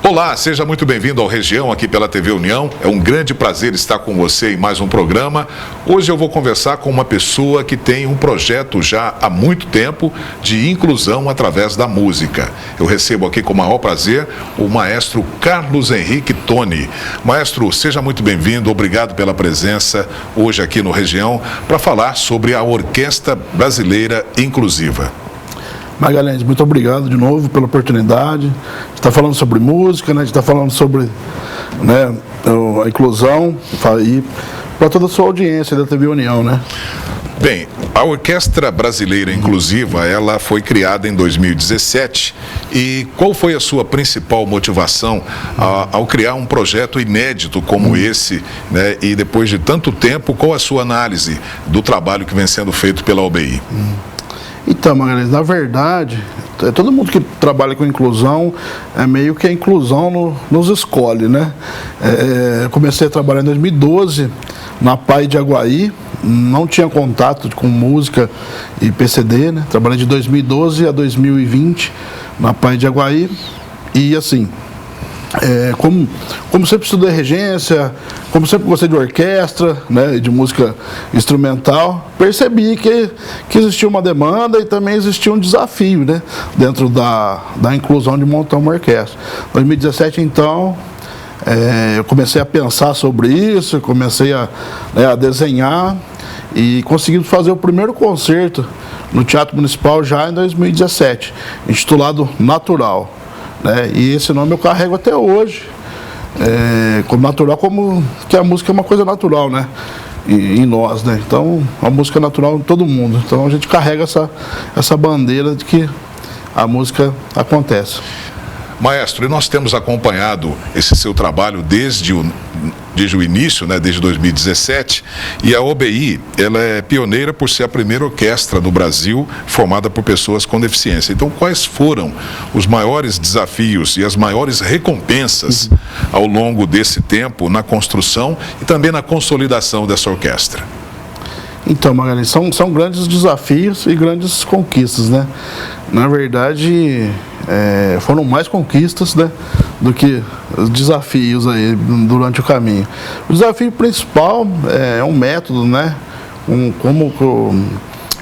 Olá, seja muito bem-vindo ao Região aqui pela TV União. É um grande prazer estar com você em mais um programa. Hoje eu vou conversar com uma pessoa que tem um projeto já há muito tempo de inclusão através da música. Eu recebo aqui com o maior prazer o maestro Carlos Henrique Toni. Maestro, seja muito bem-vindo, obrigado pela presença hoje aqui no Região para falar sobre a Orquestra Brasileira Inclusiva. Magalhães, muito obrigado de novo pela oportunidade. A gente está falando sobre música, né? A gente está falando sobre a inclusão e para toda a sua audiência da TV União, né? Bem, a Orquestra Brasileira Inclusiva, ela foi criada em 2017 e qual foi a sua principal motivação ao criar um projeto inédito como esse, né? E depois de tanto tempo, qual a sua análise do trabalho que vem sendo feito pela OBI? Então, Magalhães, na verdade, todo mundo que trabalha com inclusão, é meio que a inclusão nos escolhe, né? Eu comecei a trabalhar em 2012 na PAI de Aguaí, não tinha contato com música e PCD, né? Trabalhei de 2012 a 2020 na PAI de Aguaí e assim... como sempre estudei regência, como sempre gostei de orquestra, né, de música instrumental, percebi que existia uma demanda e também existia um desafio, né, dentro da inclusão de montar uma orquestra. Em 2017, então, eu comecei a pensar sobre isso, comecei a desenhar e consegui fazer o primeiro concerto no Teatro Municipal já em 2017, intitulado Natural. E esse nome eu carrego até hoje, como natural, como que a música é uma coisa natural, né? Em nós, né? Então, a música é natural em todo mundo. Então, a gente carrega essa bandeira de que a música acontece. Maestro, e nós temos acompanhado esse seu trabalho desde o início, né, desde 2017, e a OBI, ela é pioneira por ser a primeira orquestra do Brasil formada por pessoas com deficiência. Então, quais foram os maiores desafios e as maiores recompensas ao longo desse tempo na construção e também na consolidação dessa orquestra? Então, Magalhães, são grandes desafios e grandes conquistas, né? Na verdade, foram mais conquistas, né, do que os desafios aí durante o caminho. O desafio principal é um método, né? Como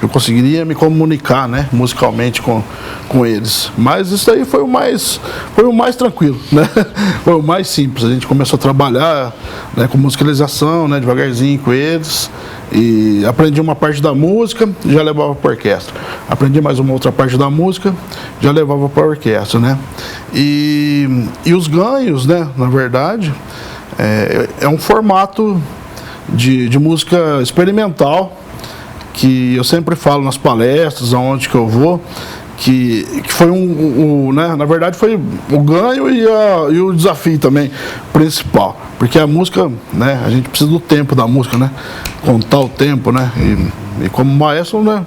eu conseguiria me comunicar, né, musicalmente com eles. Mas isso aí foi o mais tranquilo, né? Foi o mais simples. A gente começou a trabalhar, né, com musicalização, né, devagarzinho com eles. E aprendi uma parte da música, já levava para a orquestra. Aprendi mais uma outra parte da música, já levava para a orquestra, né? E os ganhos, né, na verdade, é um formato de música experimental, que eu sempre falo nas palestras, aonde que eu vou, que foi né, na verdade foi o ganho e o desafio também principal, porque a música, né, a gente precisa do tempo da música, né, contar o tempo, né, e como maestro, né,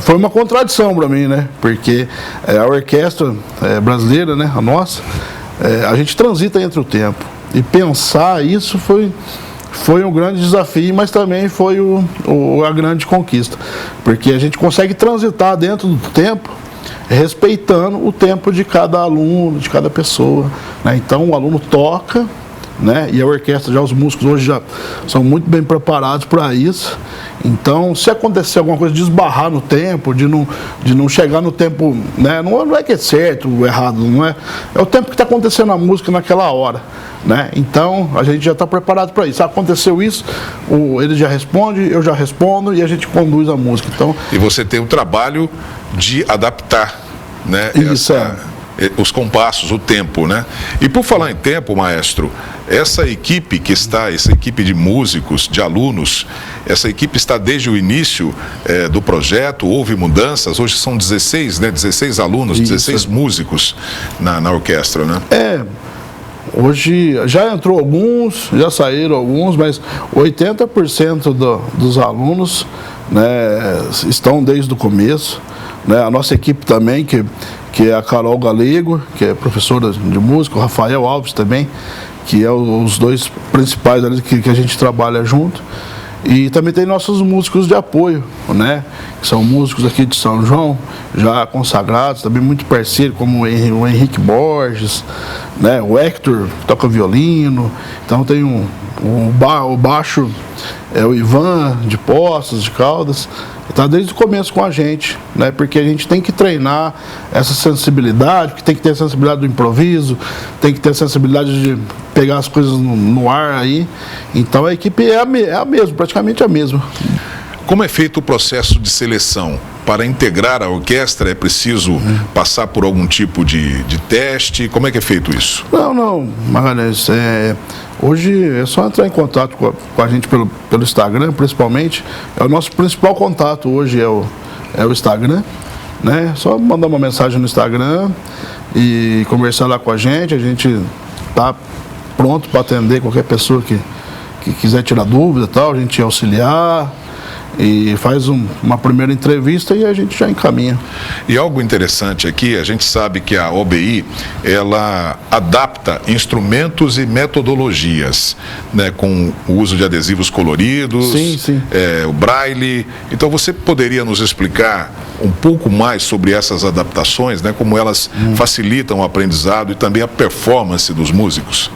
foi uma contradição para mim, né, porque a orquestra brasileira, né, a nossa, a gente transita entre o tempo, e pensar isso foi um grande desafio, mas também foi a grande conquista, porque a gente consegue transitar dentro do tempo, respeitando o tempo de cada aluno, de cada pessoa, né? Então o aluno toca, né? E a orquestra, já os músicos hoje já são muito bem preparados para isso. Então, se acontecer alguma coisa de esbarrar no tempo, de não chegar no tempo, né? Não é que é certo ou errado, não é? É o tempo que está acontecendo a música naquela hora, né? Então, a gente já está preparado para isso. Se aconteceu isso, ele já responde, eu já respondo e a gente conduz a música. Então, e você tem o trabalho de adaptar, né? Isso, os compassos, o tempo, né? E por falar em tempo, maestro, essa equipe essa equipe de músicos, de alunos, essa equipe está desde o início do projeto, houve mudanças, hoje são 16, né? 16 alunos, isso. 16 músicos na orquestra, né? Hoje já entrou alguns, já saíram alguns, mas 80% dos alunos, né, estão desde o começo, né? A nossa equipe também, que é a Carol Galego, que é professora de música, o Rafael Alves também, que é os dois principais ali que a gente trabalha junto. E também tem nossos músicos de apoio, né? Que são músicos aqui de São João, já consagrados, também muito parceiros, como o Henrique Borges, né? O Hector, que toca violino. Então tem o baixo, o Ivan, de Poços, de Caldas. Está desde o começo com a gente, né? Porque a gente tem que treinar essa sensibilidade, que tem que ter a sensibilidade do improviso, tem que ter a sensibilidade de pegar as coisas no ar aí. Então a equipe é a mesma, praticamente a mesma. Como é feito o processo de seleção? Para integrar a orquestra é preciso passar por algum tipo de teste? Como é que é feito isso? Não, Magalhães, hoje é só entrar em contato com a gente pelo Instagram, principalmente. É o nosso principal contato hoje, é o Instagram, né? Só mandar uma mensagem no Instagram e conversar lá com a gente está pronto para atender qualquer pessoa que quiser tirar dúvida e tal, a gente auxiliar. E faz uma primeira entrevista e a gente já encaminha. E algo interessante aqui, a gente sabe que a OBI, ela adapta instrumentos e metodologias, né, com o uso de adesivos coloridos, sim. O braille. Então você poderia nos explicar um pouco mais sobre essas adaptações, né, como elas facilitam o aprendizado e também a performance dos músicos?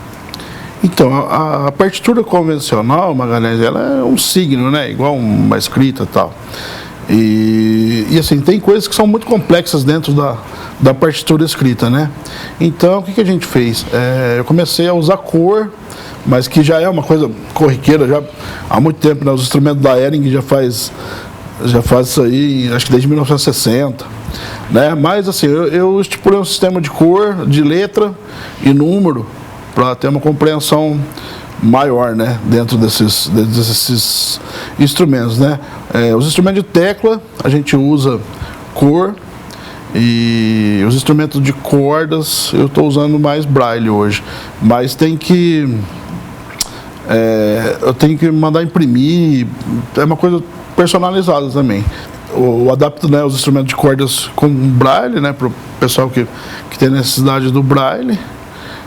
Então, a partitura convencional, Magalhães, ela é um signo, né? Igual uma escrita e tal. E assim, tem coisas que são muito complexas dentro da partitura escrita, né? Então, o que a gente fez? Eu comecei a usar cor, mas que já é uma coisa corriqueira, já há muito tempo, né? Os instrumentos da Hering já faz isso aí, acho que desde 1960, né? Mas assim, eu estipulei um sistema de cor, de letra e número, para ter uma compreensão maior, né, dentro desses instrumentos, né? Os instrumentos de tecla a gente usa cor, e os instrumentos de cordas eu estou usando mais braille hoje, mas eu tenho que mandar imprimir, é uma coisa personalizada também. Eu adapto, né, os instrumentos de cordas com braille, né, para o pessoal que tem necessidade do braille.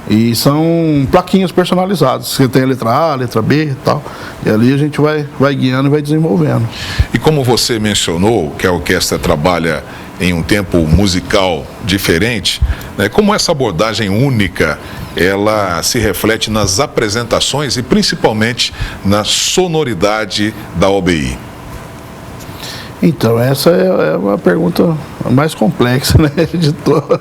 E são plaquinhas personalizadas, que tem a letra A, a letra B e tal. E ali a gente vai guiando e vai desenvolvendo. E como você mencionou que a orquestra trabalha em um tempo musical diferente, né, como essa abordagem única, ela se reflete nas apresentações e principalmente na sonoridade da OBI? Então, essa é uma pergunta mais complexa, né, de todas.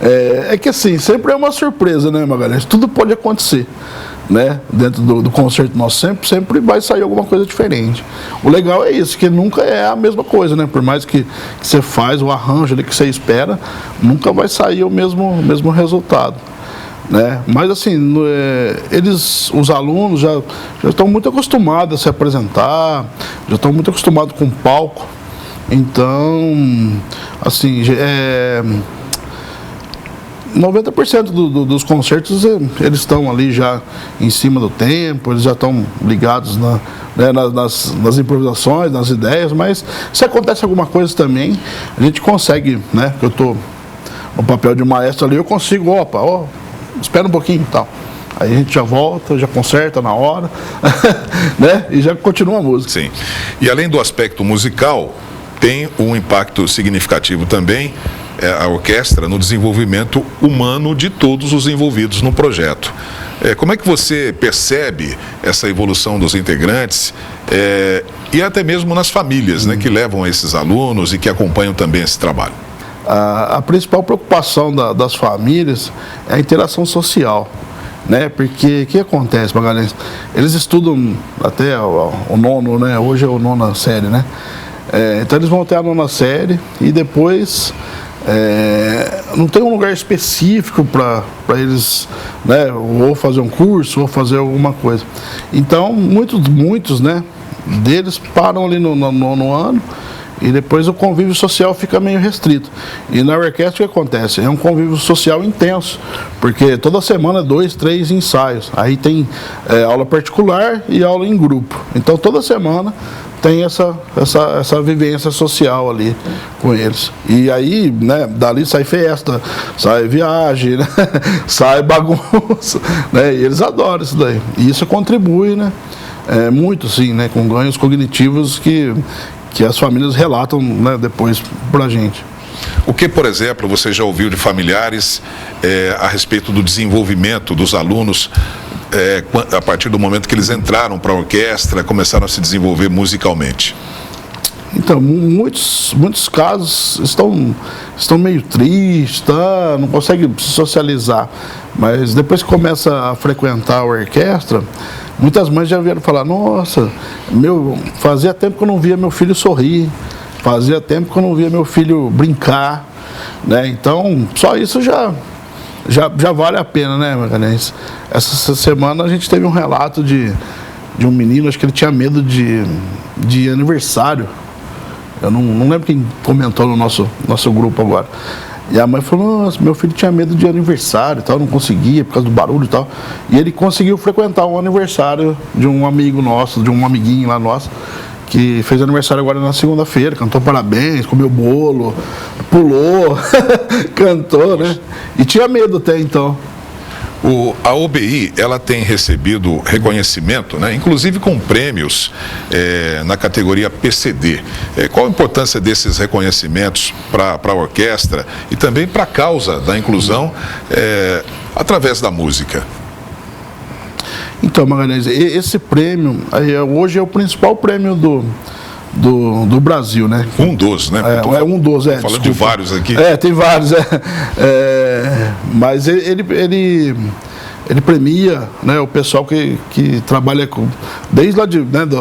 É que assim, sempre é uma surpresa, né, Magalhães? Tudo pode acontecer, né? Dentro do concerto nosso, sempre vai sair alguma coisa diferente. O legal é isso, que nunca é a mesma coisa, né? Por mais que você faz o arranjo ali que você espera, nunca vai sair o mesmo resultado, né? Mas assim, os alunos já estão muito acostumados a se apresentar, já estão muito acostumados com o palco. Então, assim, 90% dos concertos eles estão ali já em cima do tempo, eles já estão ligados nas improvisações, nas ideias, mas se acontece alguma coisa também, a gente consegue, né? Eu estou no papel de maestro ali, eu consigo, espera um pouquinho e tal. Aí a gente já volta, já conserta na hora, né? E já continua a música. Sim. E além do aspecto musical, tem um impacto significativo também, a orquestra, no desenvolvimento humano de todos os envolvidos no projeto. Como é que você percebe essa evolução dos integrantes e até mesmo nas famílias, né, que levam esses alunos e que acompanham também esse trabalho? A principal preocupação das famílias é a interação social, né? Porque o que acontece, Magalhães? Eles estudam até o nono, né? Hoje é o nona série, né? Então eles vão até a nona série e depois não tem um lugar específico para eles, né? Ou fazer um curso ou fazer alguma coisa. Então muitos, né, deles param ali no nono ano. E depois o convívio social fica meio restrito. E na orquestra o que acontece? É um convívio social intenso, porque toda semana 2, 3 ensaios. Aí tem aula particular e aula em grupo. Então toda semana tem essa vivência social ali com eles. E aí, né, dali sai festa, sai viagem, né, sai bagunça, né, e eles adoram isso daí. E isso contribui, né, muito sim, né? Com ganhos cognitivos que as famílias relatam, né, depois para a gente. O que, por exemplo, você já ouviu de familiares a respeito do desenvolvimento dos alunos a partir do momento que eles entraram para a orquestra, começaram a se desenvolver musicalmente? Então, muitos casos estão meio tristes, não conseguem se socializar, mas depois que começa a frequentar a orquestra, muitas mães já vieram falar: nossa, fazia tempo que eu não via meu filho sorrir, fazia tempo que eu não via meu filho brincar, né? Então, só isso já vale a pena, né, Magalhães? Essa semana a gente teve um relato de um menino, acho que ele tinha medo de aniversário. Eu não lembro quem comentou no nosso grupo agora. E a mãe falou: nossa, meu filho tinha medo de aniversário e tal, não conseguia por causa do barulho e tal. E ele conseguiu frequentar um aniversário de um amigo nosso, de um amiguinho lá nosso, que fez aniversário agora na segunda-feira, cantou parabéns, comeu bolo, pulou, cantou, né? E tinha medo até então. A OBI, ela tem recebido reconhecimento, né, inclusive com prêmios na categoria PCD. Qual a importância desses reconhecimentos para a orquestra e também para a causa da inclusão através da música? Então, Magalhães, esse prêmio hoje é o principal prêmio do Brasil, né? Um dos, né? Um dos, falando desculpa. De vários aqui. Tem vários, mas ele premia, né, o pessoal que trabalha desde lá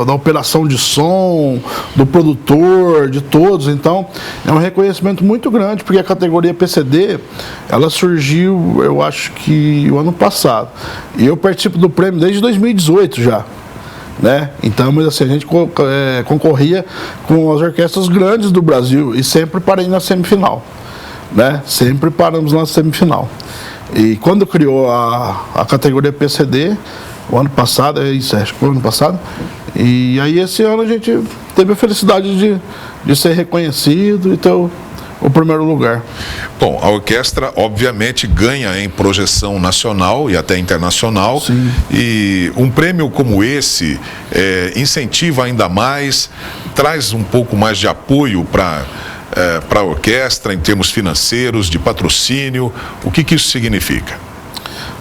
da operação de som, do produtor, de todos. Então, é um reconhecimento muito grande, porque a categoria PCD, ela surgiu, eu acho que o ano passado. E eu participo do prêmio desde 2018 já. Né? Então, mas assim, a gente concorria com as orquestras grandes do Brasil e sempre parei na semifinal, né? Sempre paramos na semifinal. E quando criou a categoria PCD, o ano passado, acho que foi o ano passado, e aí esse ano a gente teve a felicidade de ser reconhecido e ter o primeiro lugar. Bom, a orquestra obviamente ganha em projeção nacional e até internacional. Sim. E um prêmio como esse incentiva ainda mais, traz um pouco mais de apoio para a orquestra em termos financeiros, de patrocínio. O que isso significa?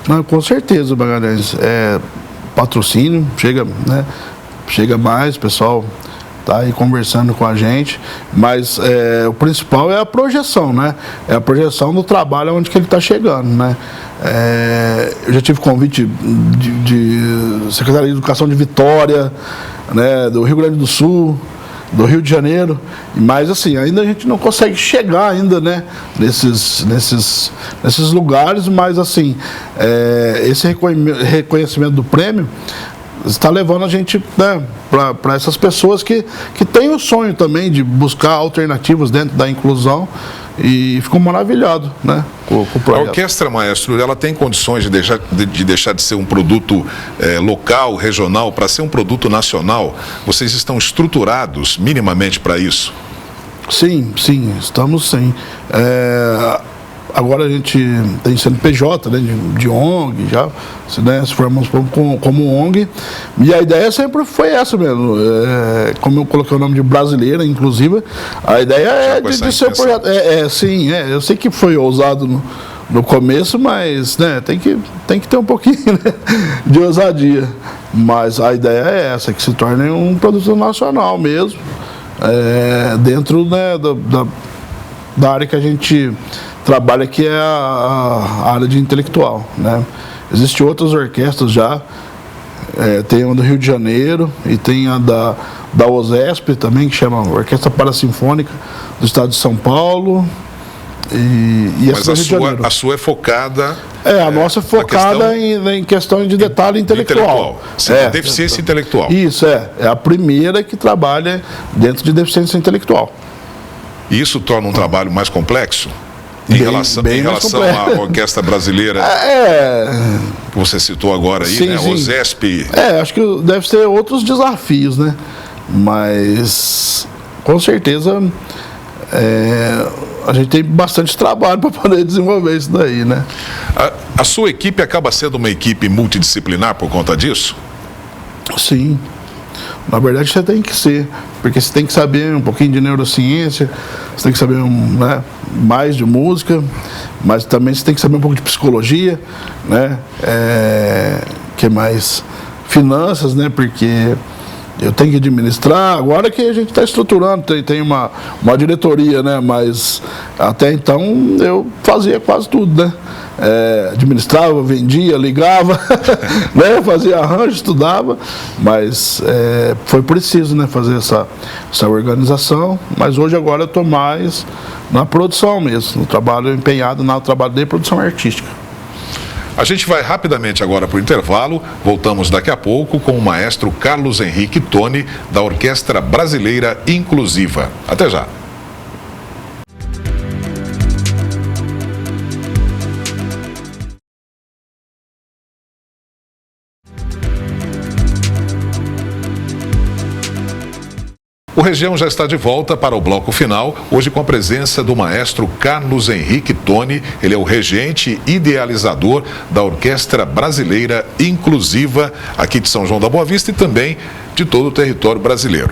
Não, com certeza, Magalhães, patrocínio, chega mais, o pessoal está aí conversando com a gente, mas o principal é a projeção, né? É a projeção do trabalho onde que ele está chegando, né? Eu já tive convite de Secretaria de Educação de Vitória, né, do Rio Grande do Sul, do Rio de Janeiro, mas assim, ainda a gente não consegue chegar ainda, né, nesses lugares, mas assim, esse reconhecimento do prêmio está levando a gente, né, para essas pessoas que têm o sonho também de buscar alternativas dentro da inclusão, e ficou maravilhado, né, com o projeto. A orquestra, maestro, ela tem condições de deixar de ser um produto local, regional, para ser um produto nacional? Vocês estão estruturados minimamente para isso? Sim, estamos sim. Agora a gente tem CNPJ, né, de ONG, já se formamos como ONG, e a ideia sempre foi essa mesmo, como eu coloquei o nome de brasileira, inclusive, a ideia é de ser um projeto. Sim, eu sei que foi ousado no começo, mas, né, tem que ter um pouquinho, né, de ousadia, mas a ideia é essa, que se torne um produto nacional mesmo, dentro, né, da área que a gente trabalha, que é a área de intelectual, né? Existem outras orquestras já, tem uma do Rio de Janeiro e tem a da OSESP também, que chama Orquestra Parasinfônica do Estado de São Paulo. Mas a sua é focada... a nossa é focada em questão de detalhe intelectual. Deficiência intelectual. Isso, é a primeira que trabalha dentro de deficiência intelectual. E isso torna um trabalho mais complexo? Em relação à orquestra brasileira que você citou agora aí, sim, né? Sim. OSESP. Acho que deve ter outros desafios, né? Mas com certeza a gente tem bastante trabalho para poder desenvolver isso daí, né? A sua equipe acaba sendo uma equipe multidisciplinar por conta disso? Sim. Na verdade, você tem que ser, porque você tem que saber um pouquinho de neurociência, você tem que saber né, mais de música, mas também você tem que saber um pouco de psicologia, né? Que mais? Finanças, né? Porque eu tenho que administrar, agora que a gente está estruturando, tem uma diretoria, né? Mas até então eu fazia quase tudo, né? Administrava, vendia, ligava, né? Fazia arranjo, estudava, mas foi preciso, né? Fazer essa organização, mas hoje agora eu estou mais na produção mesmo, no trabalho empenhado no trabalho de produção artística. A gente vai rapidamente agora para o intervalo, voltamos daqui a pouco com o maestro Carlos Henrique Toni, da Orquestra Brasileira Inclusiva. Até já. O Região já está de volta para o bloco final, hoje com a presença do maestro Carlos Henrique Toni. Ele é o regente idealizador da Orquestra Brasileira Inclusiva, aqui de São João da Boa Vista e também de todo o território brasileiro.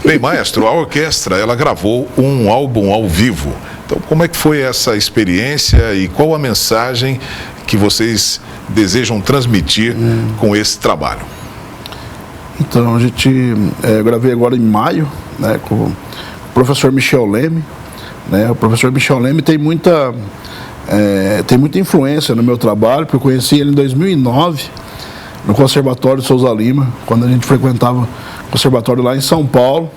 Bem, maestro, a orquestra, ela gravou um álbum ao vivo. Então, como é que foi essa experiência e qual a mensagem que vocês desejam transmitir com esse trabalho? Então, eu gravei agora em maio, né, com o professor Michel Leme, né? O professor Michel Leme tem muita influência no meu trabalho, porque eu conheci ele em 2009, no Conservatório Souza Lima, quando a gente frequentava o conservatório lá em São Paulo.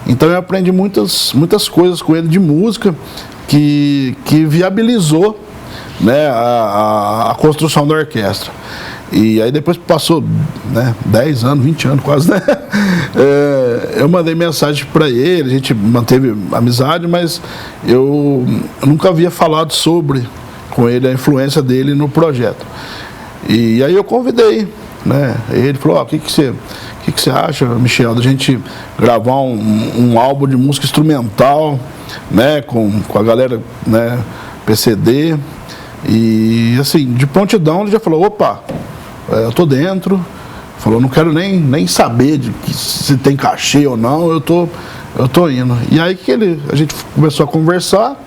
Então eu aprendi muitas coisas com ele de música que viabilizou, né, a construção da orquestra. E aí depois passou, né, 10 anos, 20 anos quase, né? Eu mandei mensagem para ele, a gente manteve amizade, mas eu nunca havia falado com ele a influência dele no projeto. E aí eu convidei, né? Ele falou, o que você acha, Michel, da gente gravar um álbum de música instrumental, né, com a galera, né, PCD. E assim, de prontidão ele já falou, opa, eu tô dentro. Falou, não quero nem saber se tem cachê ou não, eu tô indo. E aí a gente começou a conversar,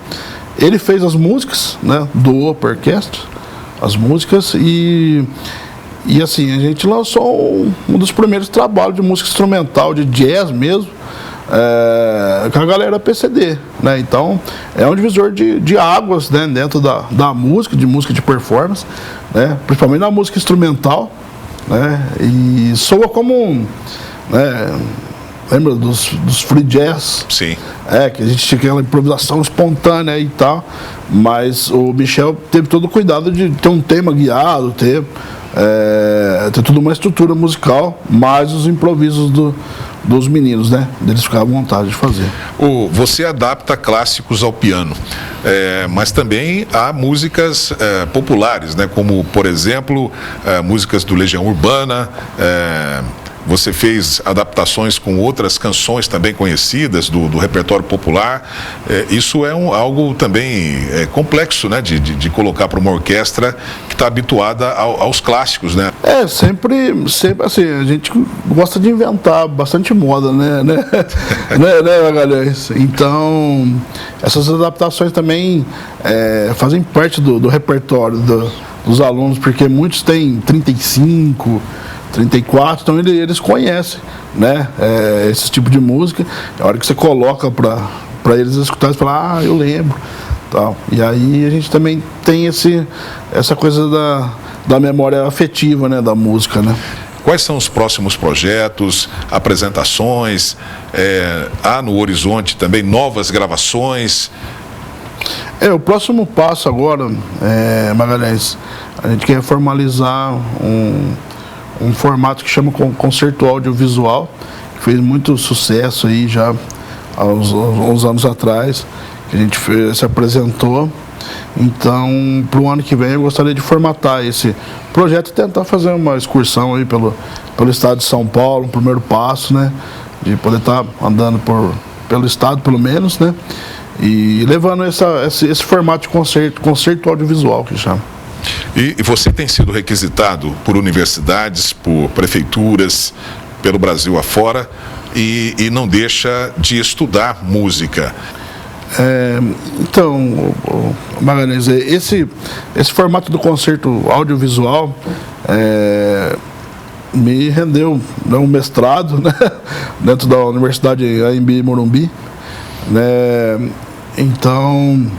ele fez as músicas, né, doou para a orquestra, as músicas, e assim, a gente lançou um dos primeiros trabalhos de música instrumental, de jazz mesmo, com a galera PCD, né? Então é um divisor de águas, né, dentro da música de performance, né, principalmente na música instrumental, né, e soa como né, lembra dos free jazz? Sim. Que a gente tinha aquela improvisação espontânea e tal, mas o Michel teve todo o cuidado de ter um tema guiado, ter toda uma estrutura musical, mais os improvisos dos meninos, né? Deles ficar à vontade de fazer. Você adapta clássicos ao piano, mas também há músicas populares, né? Como, por exemplo, músicas do Legião Urbana. Você fez adaptações com outras canções também conhecidas do repertório popular. Isso é algo também complexo, né? De colocar para uma orquestra que está habituada aos clássicos, né? Sempre assim, a gente gosta de inventar bastante moda, né, Magalhães? Então, essas adaptações também fazem parte do repertório dos alunos, porque muitos têm 35, 34, então eles conhecem, né, esse tipo de música. A hora que você coloca para eles escutarem, eles falam, eu lembro. Tal. E aí a gente também tem essa coisa da memória afetiva, né, da música, né? Quais são os próximos projetos, apresentações? Há no horizonte também novas gravações? O próximo passo agora, Magalhães, a gente quer formalizar um formato que chama concerto audiovisual, que fez muito sucesso aí já há uns anos atrás, que a gente se apresentou. Então, para o ano que vem eu gostaria de formatar esse projeto e tentar fazer uma excursão aí pelo estado de São Paulo, um primeiro passo, né, de poder estar andando pelo estado pelo menos, né, e levando esse formato de concerto audiovisual que chama. E você tem sido requisitado por universidades, por prefeituras, pelo Brasil afora e não deixa de estudar música. Então, Magalhães, esse formato do concerto audiovisual me rendeu um mestrado, né, dentro da Universidade AMB Morumbi, né. Então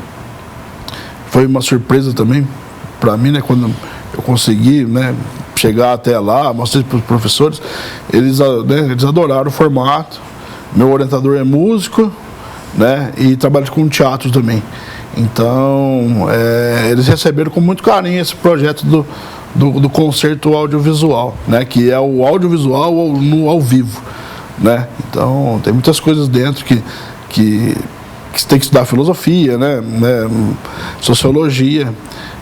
foi uma surpresa também para mim, né, quando eu consegui, né, chegar até lá, mostrei para os professores, eles adoraram o formato. Meu orientador é músico, né, e trabalha com teatro também. Então eles receberam com muito carinho esse projeto do concerto audiovisual, né, que é o audiovisual no ao vivo, né. Então tem muitas coisas dentro que você tem que estudar filosofia, né, sociologia,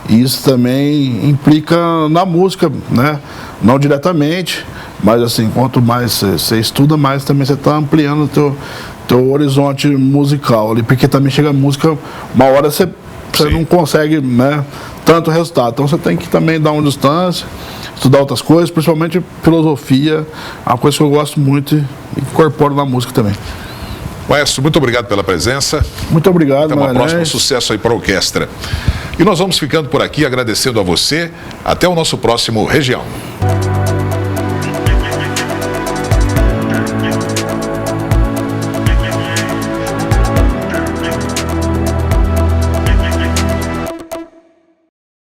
e isso também implica na música, né, não diretamente, mas assim, quanto mais você estuda, mais também você está ampliando o teu horizonte musical ali, porque também chega a música, uma hora você não consegue, né, tanto resultado, então você tem que também dar uma distância, estudar outras coisas, principalmente filosofia, é uma coisa que eu gosto muito e incorporo na música também. Maestro, muito obrigado pela presença. Muito obrigado, Até uma próxima, sucesso aí para a orquestra. E nós vamos ficando por aqui, agradecendo a você. Até o nosso próximo Região.